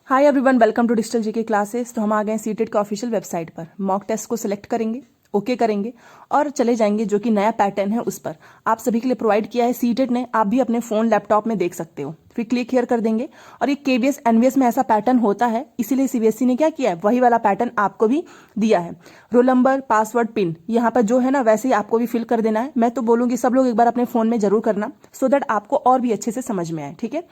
Hi everyone, welcome to digital GK classes. तो हम आ गए सीटेट के ऑफिशियल वेबसाइट पर। मॉक टेस्ट को सिलेक्ट करेंगे, ओके करेंगे और चले जाएंगे। जो कि नया पैटर्न है उस पर आप सभी के लिए प्रोवाइड किया है सीटेट ने। आप भी अपने फोन लैपटॉप में देख सकते हो। फिर क्लिक हियर कर देंगे और ये केवीएस एनवीएस में ऐसा पैटर्न होता है, इसीलिए सीबीएसई ने क्या किया है, वही वाला पैटर्न आपको भी दिया है। रोल नंबर, पासवर्ड, पिन यहाँ पर जो है ना, वैसे ही आपको भी फिल कर देना है। मैं तो बोलूंगी सब लोग एक बार अपने फोन में जरूर करना, सो दैट आपको और भी अच्छे से समझ में आए। ठीक है,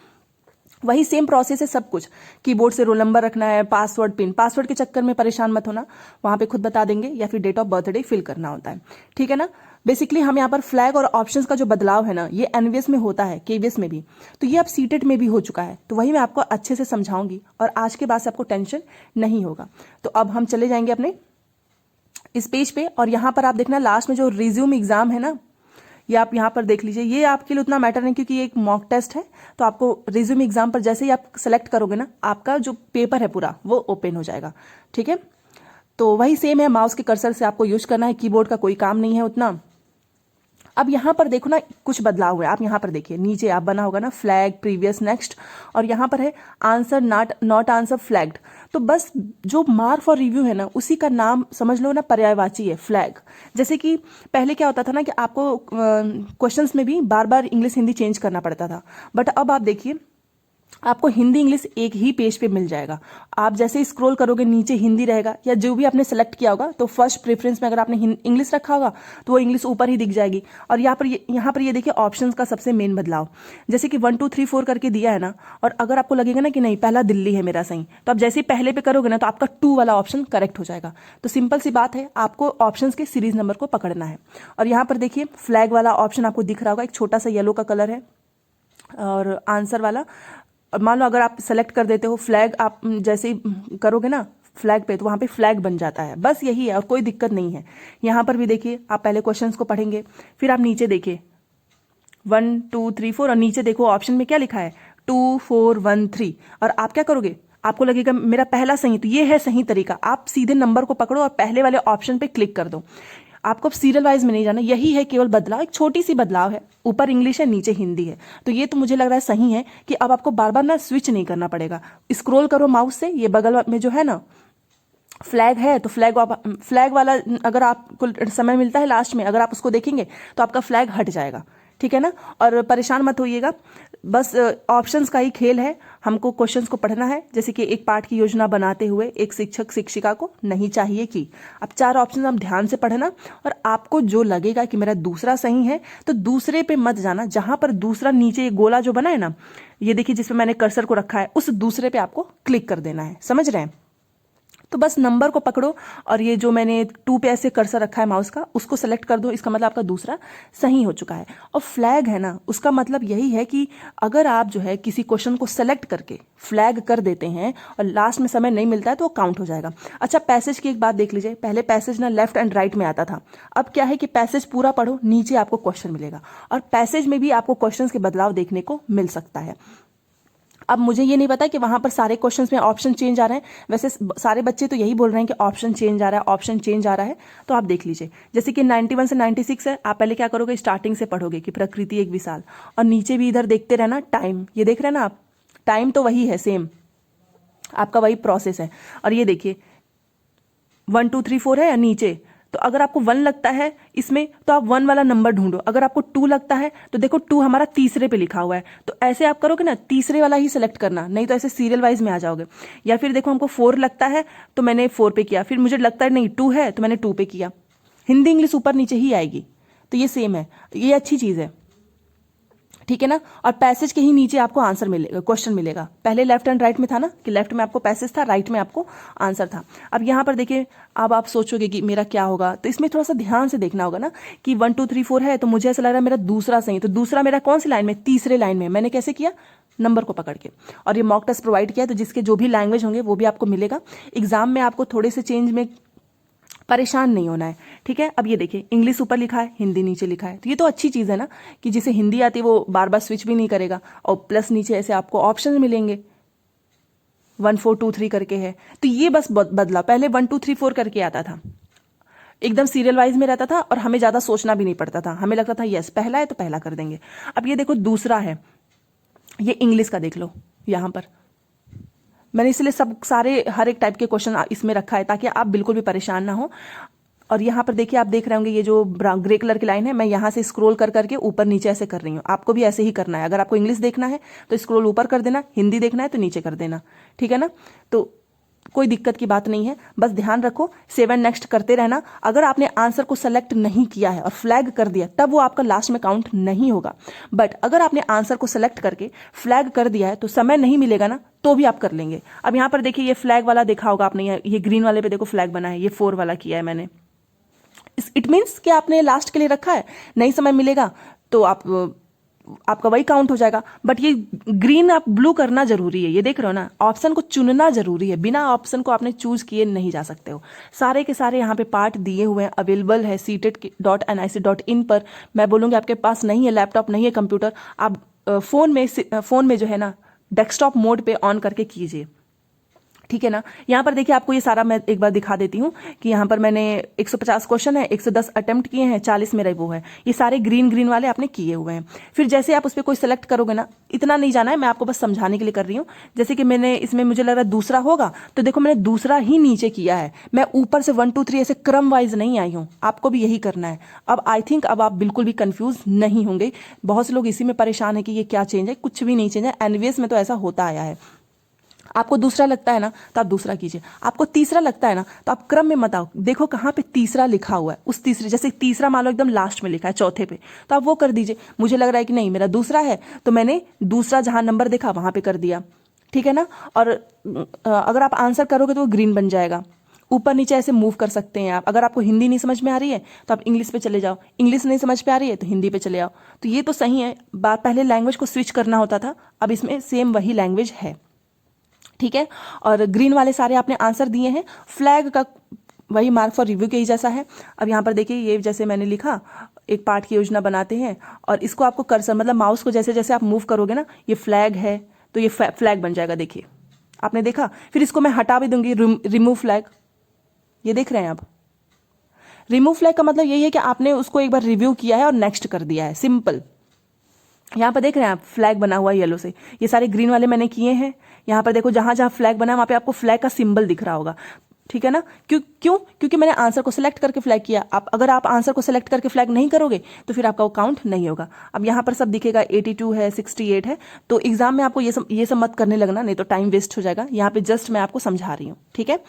वही सेम प्रोसेस है सब कुछ। कीबोर्ड से रोल नंबर रखना है, पासवर्ड, पिन। पासवर्ड के चक्कर में परेशान मत होना, वहां पे खुद बता देंगे, या फिर डेट ऑफ बर्थडे फिल करना होता है। ठीक है ना। बेसिकली हम यहाँ पर फ्लैग और ऑप्शंस का जो बदलाव है ना, ये एनवीएस में होता है, केवीएस में भी। तो ये अब सीटेट में भी हो चुका है, तो वही मैं आपको अच्छे से समझाऊंगी और आज के बाद से आपको टेंशन नहीं होगा। तो अब हम चले जाएंगे अपने इस पेज पे और यहाँ पर आप देखना लास्ट में जो रिज्यूम एग्जाम है ना, ये आप यहाँ पर देख लीजिए। ये आपके लिए उतना मैटर नहीं क्योंकि ये एक मॉक टेस्ट है। तो आपको रिज्यूम एग्जाम पर जैसे ही आप सेलेक्ट करोगे ना, आपका जो पेपर है पूरा वो ओपन हो जाएगा। ठीक है, तो वही सेम है। माउस के कर्सर से आपको यूज करना है, कीबोर्ड का कोई काम नहीं है उतना। अब यहाँ पर देखो ना, कुछ बदलाव हुआ है। आप यहाँ पर देखिए, नीचे आप बना होगा ना फ्लैग, प्रीवियस, नेक्स्ट, और यहाँ पर है आंसर नॉट आंसर फ्लैग्ड। तो बस जो मार्क फॉर रिव्यू है ना, उसी का नाम समझ लो ना, पर्यायवाची है फ्लैग। जैसे कि पहले क्या होता था ना कि आपको क्वेश्चंस में भी बार बार इंग्लिश हिंदी चेंज करना पड़ता था, बट अब आप देखिए आपको हिंदी इंग्लिश एक ही पेज पे मिल जाएगा। आप जैसे ही स्क्रॉल करोगे नीचे हिंदी रहेगा, या जो भी आपने सेलेक्ट किया होगा, तो फर्स्ट प्रेफरेंस में अगर आपने इंग्लिश रखा होगा तो वो इंग्लिश ऊपर ही दिख जाएगी। और यहाँ पर ये देखिए ऑप्शंस का सबसे मेन बदलाव, जैसे कि 1 2 3 4 करके दिया है ना, और अगर आपको लगेगा ना कि नहीं पहला दिल्ली है मेरा सही, तो आप जैसे ही पहले पे करोगे ना, तो आपका 2 वाला ऑप्शन करेक्ट हो जाएगा। तो सिंपल सी बात है, आपको ऑप्शंस के सीरीज नंबर को पकड़ना है। और यहाँ पर देखिए फ्लैग वाला ऑप्शन आपको दिख रहा होगा, एक छोटा सा येलो का कलर है। और आंसर वाला, और मान लो अगर आप सेलेक्ट कर देते हो फ्लैग, आप जैसे ही करोगे ना फ्लैग पे, तो वहां पे फ्लैग बन जाता है। बस यही है और कोई दिक्कत नहीं है। यहाँ पर भी देखिए, आप पहले क्वेश्चंस को पढ़ेंगे, फिर आप नीचे देखिए 1 2 3 4, और नीचे देखो ऑप्शन में क्या लिखा है, 2 4 1 3। और आप क्या करोगे, आपको लगेगा मेरा पहला सही, तो ये है सही तरीका। आप सीधे नंबर को पकड़ो और पहले वाले ऑप्शन पे क्लिक कर दो। आपको अब सीरियल वाइज में नहीं जाना, यही है केवल बदलाव, एक छोटी सी बदलाव है। ऊपर इंग्लिश है, नीचे हिंदी है। तो ये तो मुझे लग रहा है सही है कि अब आपको बार बार ना स्विच नहीं करना पड़ेगा। स्क्रॉल करो माउस से, ये बगल में जो है ना फ्लैग है, तो फ्लैग वाला अगर आपको समय मिलता है लास्ट में, अगर आप उसको देखेंगे तो आपका फ्लैग हट जाएगा। ठीक है ना। और परेशान मत होइएगा, बस ऑप्शंस का ही खेल है। हमको क्वेश्चंस को पढ़ना है, जैसे कि एक पाठ की योजना बनाते हुए एक शिक्षक शिक्षिका को नहीं चाहिए कि। अब 4 ऑप्शन आप ध्यान से पढ़ना, और आपको जो लगेगा कि मेरा दूसरा सही है, तो दूसरे पे मत जाना। जहां पर दूसरा नीचे ये गोला जो बना है ना, ये देखिए जिसमें मैंने कर्सर को रखा है, उस दूसरे पे आपको क्लिक कर देना है। समझ रहे हैं। तो बस नंबर को पकड़ो और ये जो मैंने 2 पे ऐसे कर्सर रखा है माउस का, उसको सेलेक्ट कर दो। इसका मतलब आपका दूसरा सही हो चुका है। और फ्लैग है ना, उसका मतलब यही है कि अगर आप जो है किसी क्वेश्चन को सेलेक्ट करके फ्लैग कर देते हैं और लास्ट में समय नहीं मिलता है, तो वो काउंट हो जाएगा। अच्छा, पैसेज की एक बात देख लीजिए। पहले पैसेज ना लेफ्ट एंड राइट में आता था, अब क्या है कि पैसेज पूरा पढ़ो, नीचे आपको क्वेश्चन मिलेगा, और पैसेज में भी आपको क्वेश्चन के बदलाव देखने को मिल सकता है। अब मुझे ये नहीं पता कि वहां पर सारे क्वेश्चंस में ऑप्शन चेंज आ रहे हैं। वैसे सारे बच्चे तो यही बोल रहे हैं कि ऑप्शन चेंज आ रहा है, ऑप्शन चेंज आ रहा है। तो आप देख लीजिए, जैसे कि 91 से 96 है। आप पहले क्या करोगे, स्टार्टिंग से पढ़ोगे कि प्रकृति एक विशाल, और नीचे भी इधर देखते रहना टाइम। ये देख रहे हैं ना आप, टाइम तो वही है, सेम आपका वही प्रोसेस है। और ये देखिए 1 2 3 4 है, या नीचे, तो अगर आपको 1 लगता है इसमें, तो आप 1 वाला नंबर ढूंढो। अगर आपको 2 लगता है, तो देखो 2 हमारा तीसरे पे लिखा हुआ है, तो ऐसे आप करोगे ना, तीसरे वाला ही सिलेक्ट करना, नहीं तो ऐसे सीरियल वाइज में आ जाओगे। या फिर देखो हमको 4 लगता है, तो मैंने 4 पे किया, फिर मुझे लगता है नहीं 2 है, तो मैंने 2 पे किया। हिंदी इंग्लिश ऊपर नीचे ही आएगी, तो ये सेम है, ये अच्छी चीज है। ठीक है ना। और पैसेज के ही नीचे आपको आंसर मिलेगा, क्वेश्चन मिलेगा। पहले लेफ्ट एंड राइट में था ना, कि लेफ्ट में आपको पैसेज था, राइट में आपको आंसर था। अब यहाँ पर देखिए, अब आप सोचोगे कि मेरा क्या होगा, तो इसमें थोड़ा सा ध्यान से देखना होगा ना कि 1 2 3 4 है, तो मुझे ऐसा लग रहा है मेरा दूसरा सही। तो दूसरा मेरा कौन सी लाइन में, तीसरे लाइन में। मैंने कैसे किया, नंबर को पकड़ के। और ये मॉक टेस्ट प्रोवाइड किया है, तो जिसके जो भी लैंग्वेज होंगे वो भी आपको मिलेगा। एग्जाम में आपको थोड़े से चेंज में परेशान नहीं होना है। ठीक है। अब ये देखिए, इंग्लिश ऊपर लिखा है, हिंदी नीचे लिखा है, तो ये तो अच्छी चीज़ है ना, कि जिसे हिंदी आती है वो बार बार स्विच भी नहीं करेगा। और प्लस नीचे ऐसे आपको ऑप्शन मिलेंगे, 1 4 2 3 करके है। तो ये बस बदला, पहले 1 2 3 4 करके आता था, एकदम सीरियल वाइज में रहता था, और हमें ज़्यादा सोचना भी नहीं पड़ता था। हमें लगता था यस पहला है तो पहला कर देंगे। अब ये देखो दूसरा है, ये इंग्लिश का देख लो। यहाँ पर मैंने इसलिए सब सारे हर एक टाइप के क्वेश्चन इसमें रखा है ताकि आप बिल्कुल भी परेशान ना हो। और यहाँ पर देखिए, आप देख रहे होंगे ये जो ग्रे कलर की लाइन है, मैं यहाँ से स्क्रॉल कर करके ऊपर नीचे ऐसे कर रही हूँ। आपको भी ऐसे ही करना है। अगर आपको इंग्लिश देखना है तो स्क्रॉल ऊपर कर देना, हिंदी देखना है तो नीचे कर देना, ठीक है ना। तो कोई दिक्कत की बात नहीं है, बस ध्यान रखो 7 नेक्स्ट करते रहना। अगर आपने आंसर को सेलेक्ट नहीं किया है और फ्लैग कर दिया तब वो आपका लास्ट में काउंट नहीं होगा। बट अगर आपने आंसर को सेलेक्ट करके फ्लैग कर दिया है तो समय नहीं मिलेगा ना, तो भी आप कर लेंगे। अब यहाँ पर देखिए, ये फ्लैग वाला देखा होगा आपने, ये ग्रीन वाले पे देखो फ्लैग बना है, ये 4 वाला किया है मैंने। इट मीन्स कि आपने लास्ट के लिए रखा है, नहीं समय मिलेगा तो आपका वही काउंट हो जाएगा। बट ये ग्रीन आप ब्लू करना जरूरी है, ये देख रहे हो ना, ऑप्शन को चुनना जरूरी है। बिना ऑप्शन को आपने चूज किए नहीं जा सकते हो। सारे के सारे यहाँ पे पार्ट दिए हुए हैं, अवेलेबल है CTET.nic.in पर। मैं बोलूँगी आपके पास नहीं है लैपटॉप, नहीं है कंप्यूटर, आप फोन में जो है ना डेस्कटॉप मोड पे ऑन करके कीजिए, ठीक है ना। यहाँ पर देखिए, आपको ये सारा मैं एक बार दिखा देती हूँ कि यहाँ पर मैंने 150 क्वेश्चन है, 110 अटेम्प्ट किए हैं, 40 मेरा वो है। ये सारे ग्रीन वाले आपने किए हुए हैं। फिर जैसे आप उस पर कोई सेलेक्ट करोगे ना, इतना नहीं जाना है, मैं आपको बस समझाने के लिए कर रही हूँ। जैसे कि मैंने इसमें, मुझे लग रहा है दूसरा होगा, तो देखो मैंने दूसरा ही नीचे किया है। मैं ऊपर से 1 2 3 ऐसे क्रम वाइज नहीं आई हूँ, आपको भी यही करना है। अब आई थिंक अब आप बिल्कुल भी कंफ्यूज नहीं होंगे। बहुत से लोग इसी में परेशान है कि ये क्या चेंज है, कुछ भी नहीं चेंज है, एनवीएस में तो ऐसा होता आया है। आपको दूसरा लगता है ना तो आप दूसरा कीजिए, आपको तीसरा लगता है ना तो आप क्रम में मत आओ। देखो कहाँ पे तीसरा लिखा हुआ है, उस तीसरे, जैसे तीसरा मान लो एकदम लास्ट में लिखा है चौथे पे, तो आप वो कर दीजिए। मुझे लग रहा है कि नहीं मेरा दूसरा है, तो मैंने दूसरा जहां नंबर देखा वहां पे कर दिया, ठीक है ना। और अगर आप आंसर करोगे तो वो ग्रीन बन जाएगा। ऊपर नीचे ऐसे मूव कर सकते हैं आप। अगर आपको हिंदी नहीं समझ में आ रही है तो आप इंग्लिश पे चले जाओ, इंग्लिश नहीं समझ में आ रही है तो हिंदी पे चले आओ। तो ये तो सही है बात, पहले लैंग्वेज को स्विच करना होता था, अब इसमें सेम वही लैंग्वेज है, ठीक है। और ग्रीन वाले सारे आपने आंसर दिए हैं। फ्लैग का वही मार्क फॉर रिव्यू के ही जैसा है। अब यहाँ पर देखिए, ये जैसे मैंने लिखा, एक पार्ट की योजना बनाते हैं और इसको आपको कर्सर मतलब माउस को जैसे जैसे आप मूव करोगे ना, ये फ्लैग है तो ये फ्लैग बन जाएगा। देखिए आपने देखा। फिर इसको मैं हटा भी दूंगी, रिमूव फ्लैग, ये देख रहे हैं आप। रिमूव फ्लैग का मतलब यही है कि आपने उसको एक बार रिव्यू किया है और नेक्स्ट कर दिया है, सिंपल। यहाँ पर देख रहे हैं आप, फ्लैग बना हुआ है येलो से। ये सारे ग्रीन वाले मैंने किए हैं। यहाँ पर देखो, जहां जहां फ्लैग बना है वहां पे आपको फ्लैग का सिंबल दिख रहा होगा, ठीक है ना। क्योंकि मैंने आंसर को सिलेक्ट करके फ्लैग किया। अगर आप आंसर को सिलेक्ट करके फ्लैग नहीं करोगे तो फिर आपका वो काउंट नहीं होगा। अब यहाँ पर सब दिखेगा 82 है, 68 है। तो एग्जाम में आपको ये सब मत करने लगना, नहीं तो टाइम वेस्ट हो जाएगा। यहाँ पे जस्ट मैं आपको समझा रही हूँ, ठीक है।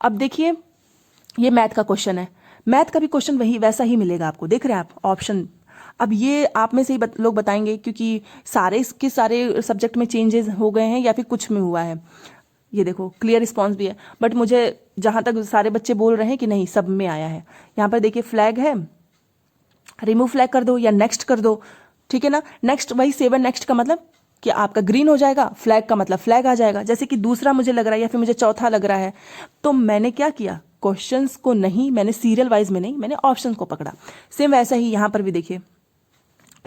अब देखिए, ये मैथ का क्वेश्चन है। मैथ का भी क्वेश्चन वैसा ही मिलेगा आपको, देख रहे हैं आप ऑप्शन। अब ये आप में से ही लोग बताएंगे, क्योंकि सारे के सारे सब्जेक्ट में चेंजेस हो गए हैं या फिर कुछ में हुआ है। ये देखो, क्लियर रिस्पॉन्स भी है, बट मुझे जहां तक सारे बच्चे बोल रहे हैं कि नहीं सब में आया है। यहाँ पर देखिए फ्लैग है, रिमूव फ्लैग कर दो या नेक्स्ट कर दो, ठीक है ना। नेक्स्ट वही 7 नेक्स्ट का मतलब कि आपका ग्रीन हो जाएगा, फ्लैग का मतलब फ्लैग आ जाएगा। जैसे कि दूसरा मुझे लग रहा है या फिर मुझे चौथा लग रहा है, तो मैंने क्या किया, क्वेश्चंस को नहीं, मैंने सीरियल वाइज में नहीं, मैंने ऑप्शन को पकड़ा। सेम वैसा ही यहाँ पर भी देखिए,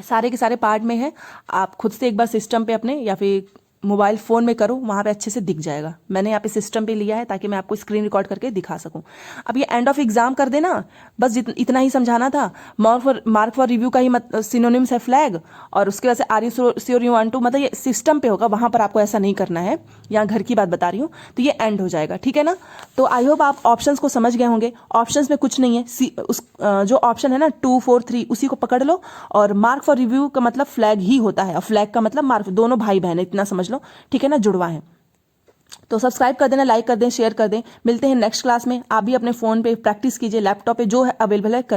सारे के सारे पार्ट में है। आप खुद से एक बार सिस्टम पे अपने या फिर मोबाइल फ़ोन में करो, वहाँ पे अच्छे से दिख जाएगा। मैंने यहाँ पे सिस्टम पे लिया है ताकि मैं आपको स्क्रीन रिकॉर्ड करके दिखा सकूं। अब ये एंड ऑफ एग्जाम कर देना, बस इतना ही समझाना था। मार्क फॉर रिव्यू का ही सिनोनिम्स है फ्लैग, और उसके वजह से are you sure you want to, मतलब ये सिस्टम पे होगा, वहाँ पर आपको ऐसा नहीं करना है। यहाँ घर की बात बता रही हूँ, तो ये एंड हो जाएगा, ठीक है ना। तो आई होप आप ऑप्शंस को समझ गए होंगे। ऑप्शंस में कुछ नहीं है, जो ऑप्शन है ना 2 4 3 उसी को पकड़ लो। और मार्क फॉर रिव्यू का मतलब फ्लैग ही होता है, और फ्लैग का मतलब मार्क, दोनों भाई बहन है, इतना समझ लो, ठीक है ना, जुड़वा है। तो सब्सक्राइब कर देना, लाइक कर दें, शेयर कर दें। मिलते हैं नेक्स्ट क्लास में। आप भी अपने फोन पे प्रैक्टिस कीजिए, लैपटॉप पे जो है अवेलेबल है कर